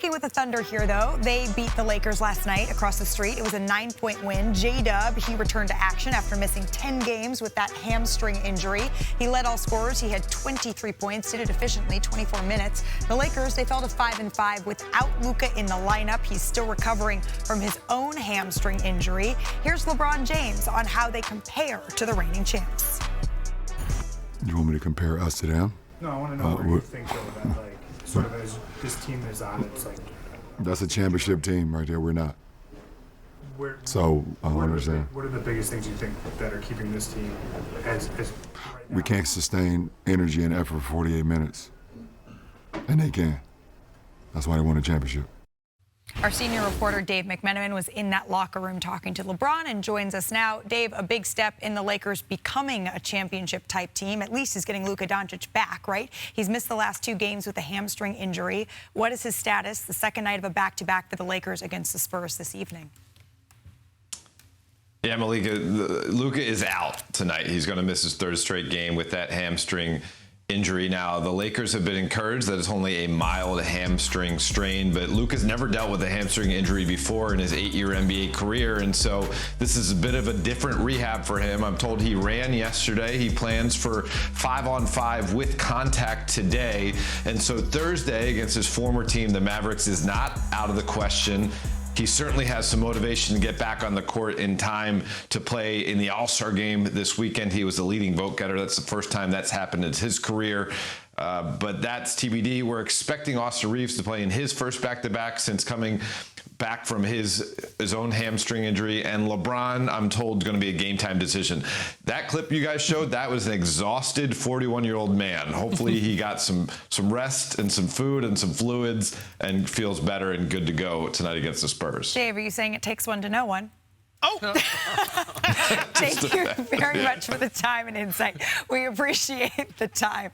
Sticking with the Thunder here, though, they beat the Lakers last night across the street. It was a 9-point win. J-Dub, he returned to action after missing 10 games with that hamstring injury. He led all scorers. He had 23 points, did it efficiently, 24 minutes. The Lakers, they fell to 5-5 without Luka in the lineup. He's still recovering from his own hamstring injury. Here's LeBron James on how they compare to the reigning champs. You want me to compare us to them? No, I want to know where you think, though, that, like, sort of as this team is on, it's like... That's a championship team right there. We're not. So, I don't understand. What are the biggest things you think that are keeping this team as right now? We can't sustain energy and effort for 48 minutes. And they can. That's why they won a championship. Our senior reporter, Dave McMenamin, was in that locker room talking to LeBron and joins us now. Dave, a big step in the Lakers becoming a championship-type team. At least he's getting Luka Doncic back, right? He's missed the last 2 games with a hamstring injury. What is his status? The second night of a back-to-back for the Lakers against the Spurs this evening. Yeah, Malika, Luka is out tonight. He's going to miss his 3rd straight game with that hamstring injury. Now, the Lakers have been encouraged that it's only a mild hamstring strain, but Luka's never dealt with a hamstring injury before in his 8-year NBA career, and so this is a bit of a different rehab for him. I'm told he ran yesterday. He plans for 5-on-5 with contact today, and so Thursday against his former team, the Mavericks, is not out of the question. He certainly has some motivation to get back on the court in time to play in the All-Star game this weekend. He was the leading vote getter. That's the first time that's happened in his career. But that's TBD. We're expecting Austin Reeves to play in his first back-to-back since coming back from his own hamstring injury. And LeBron, I'm told, is going to be a game-time decision. That clip you guys showed, that was an exhausted 41-year-old man. Hopefully he got some rest and some food and some fluids and feels better and good to go tonight against the Spurs. Dave, are you saying it takes one to know one? Oh! Thank you very much for the time and insight. We appreciate the time.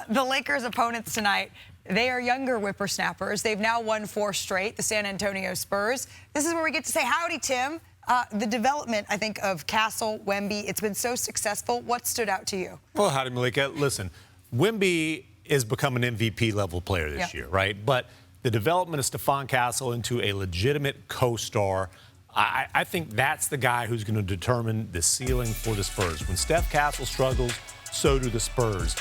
The Lakers' opponents tonight, they are younger whippersnappers. They've now won 4 straight, the San Antonio Spurs. This is where we get to say howdy, Tim. The development, I think, of Castle, Wemby, it's been so successful. What stood out to you? Well, howdy, Malika. Listen, Wemby has become an MVP-level player this year, right? But the development of Stephon Castle into a legitimate co-star, I think that's the guy who's going to determine the ceiling for the Spurs. When Steph Castle struggles, so do the Spurs.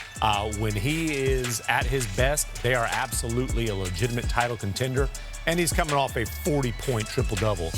When he is at his best, they are absolutely a legitimate title contender. And he's coming off a 40-point triple-double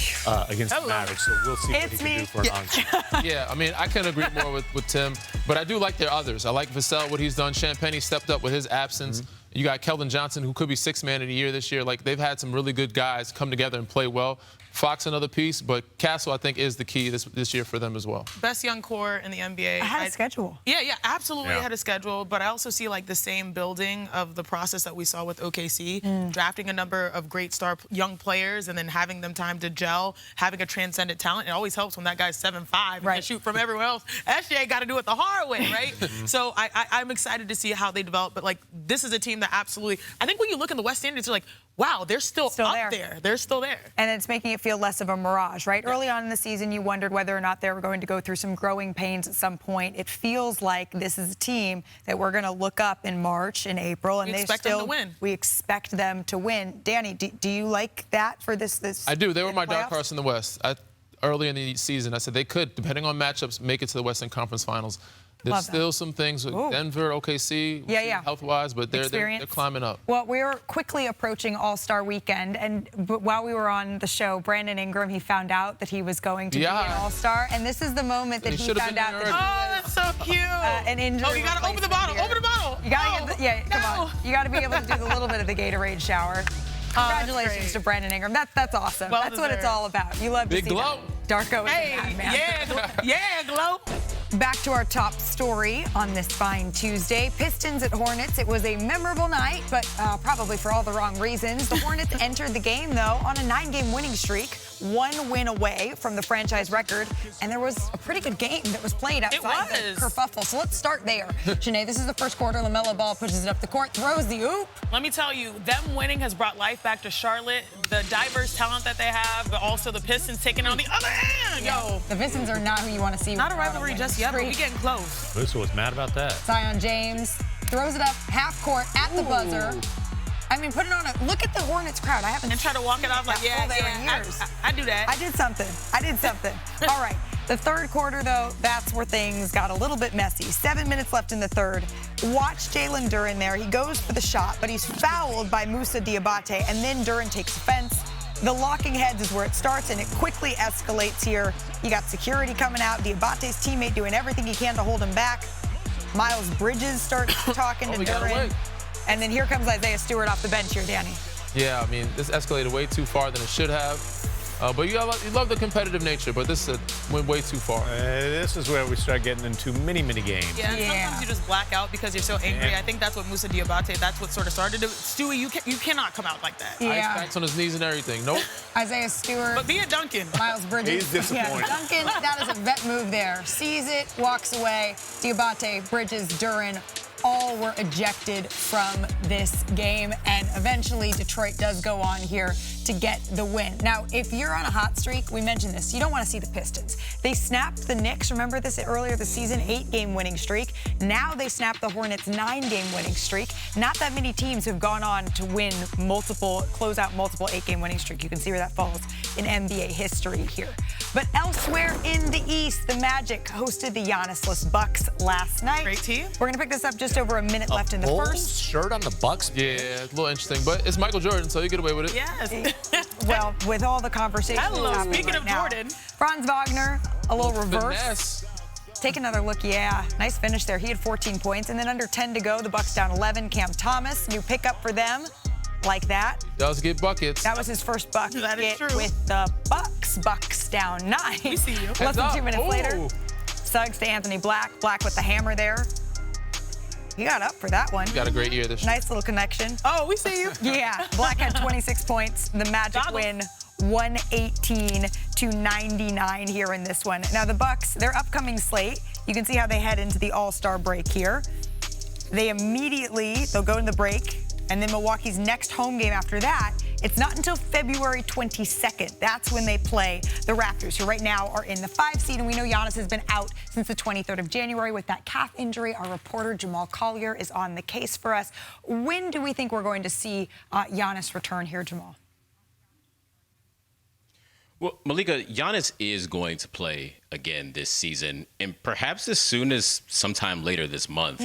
against the Mavericks, so we'll see what he can do for an on. Yeah, I mean, I couldn't agree more with Tim, but I do like their others. I like Vassell, what he's done. Champagny stepped up with his absence. You got Keldon Johnson, who could be 6th man of the year this year. Like, they've had some really good guys come together and play well. Fox, another piece, but Castle, I think, is the key this year for them as well. Best young core in the NBA. Ahead of schedule. Yeah, absolutely ahead of schedule. But I also see, like, the same building of the process that we saw with OKC, drafting a number of great young players and then having them time to gel, having a transcendent talent. It always helps when that guy's 7'5" and can shoot from everywhere else. SJ got to do it the hard way, right? So I'm excited to see how they develop. But, like, this is a team that absolutely, I think when you look in the West standings, you're like, wow, they're still up there. They're still there. And it's making it feel less of a mirage, right? Early on in the season, you wondered whether or not they were going to go through some growing pains at some point. It feels like this is a team that we're going to look up in March and April, and we expect them to win. We expect them to win. Danny, do you like that for this? I do. They were my playoffs? dark horse in the West. Early in the season, I said they could, depending on matchups, make it to the Western Conference Finals. There's still some things with Denver, OKC, health-wise, but they're climbing up. Well, we're quickly approaching All-Star Weekend, and while we were on the show, Brandon Ingram, he found out that he was going to be an All-Star, and this is the moment that he found out that oh, that's so cute. An injury. Oh, you got to open the bottle. Open the bottle. You got to get come on. You got to be able to do the little bit of the Gatorade shower. Congratulations to Brandon Ingram. That's awesome. Well that's what it's all about. You love to see glow. Darko is Hey, man. yeah, glow. Back to our top story on this fine Tuesday. Pistons at Hornets. It was a memorable night, but probably for all the wrong reasons. The Hornets entered the game, though, on a 9-game winning streak, 1 win away from the franchise record, and there was a pretty good game that was played outside the kerfuffle. So let's start there. Janae, this is the first quarter. LaMelo Ball pushes it up the court, throws the oop. Let me tell you, them winning has brought life back to Charlotte. The diverse talent that they have, but also the Pistons taking on the other end. Yo, the Pistons are not who you want to see. Not a rivalry just yet, but we getting close. Luka was mad about that. Zion James throws it up half court at the buzzer. I mean, put it on look at the Hornets crowd. I haven't And try to walk it off like, I do that. I did something. All right. The third quarter, though, that's where things got a little bit messy. 7 minutes left in the third. Watch Jalen Duren there. He goes for the shot, but he's fouled by Moussa Diabate, and then Duren takes offense. The locking heads is where it starts, and it quickly escalates here. You got security coming out. Diabate's teammate doing everything he can to hold him back. Miles Bridges starts talking to Duren. And then here comes Isaiah Stewart off the bench here, Danny. Yeah, I mean, this escalated way too far than it should have. But you love the competitive nature, but this went way too far. This is where we start getting into mini games. Yeah, and sometimes you just black out because you're so angry. I think that's what Moussa Diabate, that's what sort of started it. Stewie, you cannot come out like that. Ice packs on his knees and everything. Nope. Isaiah Stewart. But be a Duncan. Miles Bridges. He's disappointed. Yeah, Duncan, that is a vet move there. Sees it, walks away. Diabate, Bridges, Duren, all were ejected from this game, and eventually Detroit does go on here to get the win. Now, if you're on a hot streak, we mentioned this, you don't want to see the Pistons. They snapped the Knicks, remember this earlier this season, 8-game winning streak. Now they snapped the Hornets' 9-game winning streak. Not that many teams have gone on to win close out multiple 8-game winning streak. You can see where that falls in NBA history here. But elsewhere in the East, the Magic hosted the Giannis-less Bucks last night. Great team. We're going to pick this up just over a minute left in the first. Shirt on the Bucks. Yeah, it's a little interesting, but it's Michael Jordan, so you get away with it. Yes. Well, with all the conversation happening Speaking right of now, Jordan. Franz Wagner, a little reverse. Finesse. Take another look. Yeah, nice finish there. He had 14 points, and then under 10 to go, the Bucks down 11. Cam Thomas, new pickup for them. Like that. Does get buckets. That was his first bucket That is true. with the Bucks. Bucks down 9. We see you. Less than 2 minutes Ooh. later. Suggs to Anthony Black. Black with the hammer there. You got up for that one. You got a great year this year. Nice little connection. Oh, we see you. Yeah, Black had 26 points. The Magic win 118-99 here in this one. Now the Bucks, their upcoming slate, you can see how they head into the All-Star break here. They'll go in the break, and then Milwaukee's next home game after that, it's not until February 22nd. That's when they play the Raptors, who right now are in the 5 seed. And we know Giannis has been out since the 23rd of January with that calf injury. Our reporter, Jamal Collier, is on the case for us. When do we think we're going to see Giannis return here, Jamal? Well, Malika, Giannis is going to play again this season, and perhaps as soon as sometime later this month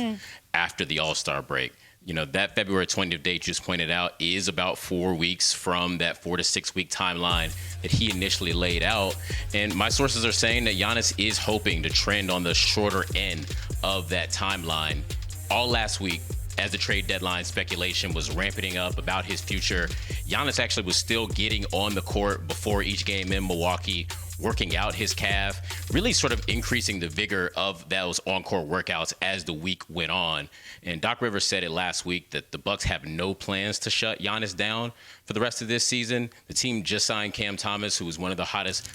after the All-Star break. You know, that February 20th date you just pointed out is about 4 weeks from that 4 to 6 week timeline that he initially laid out. And my sources are saying that Giannis is hoping to trend on the shorter end of that timeline. All last week, as the trade deadline speculation was ramping up about his future, Giannis actually was still getting on the court before each game in Milwaukee, working out his calf, really sort of increasing the vigor of those on-court workouts as the week went on. And Doc Rivers said it last week that the Bucks have no plans to shut Giannis down for the rest of this season. The team just signed Cam Thomas, who is one of the hottest,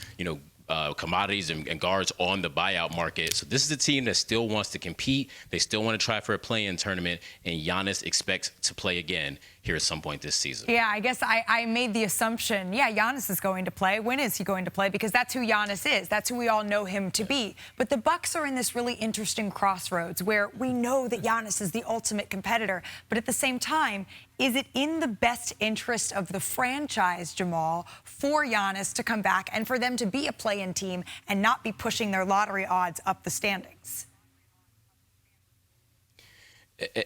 commodities and guards on the buyout market. So this is a team that still wants to compete. They still want to try for a play-in tournament, and Giannis expects to play again here at some point this season. Yeah, I guess I made the assumption, Giannis is going to play. When is he going to play? Because that's who Giannis is. That's who we all know him to be. But the Bucks are in this really interesting crossroads where we know that Giannis is the ultimate competitor. But at the same time, is it in the best interest of the franchise, Jamal, for Giannis to come back and for them to be a play-in team and not be pushing their lottery odds up the standings?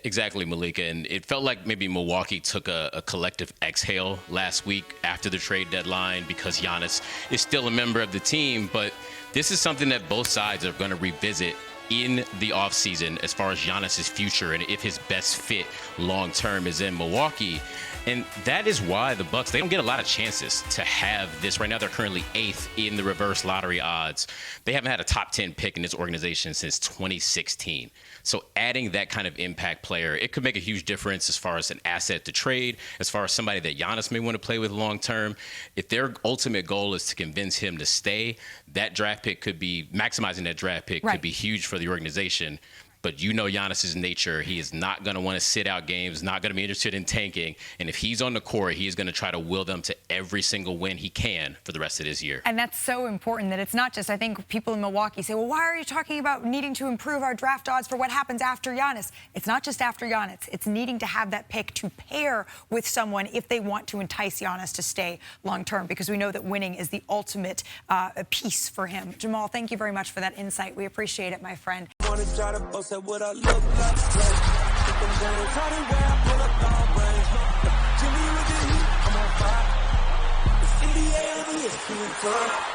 Exactly, Malika. And it felt like maybe Milwaukee took a collective exhale last week after the trade deadline because Giannis is still a member of the team. But this is something that both sides are going to revisit in the offseason as far as Giannis's future and if his best fit long term is in Milwaukee. And that is why the Bucks, they don't get a lot of chances to have this. Right now, they're currently 8th in the reverse lottery odds. They haven't had a top 10 pick in this organization since 2016. So adding that kind of impact player, it could make a huge difference as far as an asset to trade, as far as somebody that Giannis may want to play with long term. If their ultimate goal is to convince him to stay, that draft pick could be, maximizing that draft pick could be huge for the organization. But you know Giannis's nature. He is not going to want to sit out games, not going to be interested in tanking. And if he's on the court, he is going to try to will them to every single win he can for the rest of this year. And that's so important that it's not just, I think people in Milwaukee say, well, why are you talking about needing to improve our draft odds for what happens after Giannis? It's not just after Giannis. It's needing to have that pick to pair with someone if they want to entice Giannis to stay long term, because we know that winning is the ultimate piece for him. Jamal, thank you very much for that insight. We appreciate it, my friend. What I look like, I'm on fire. It's NBA,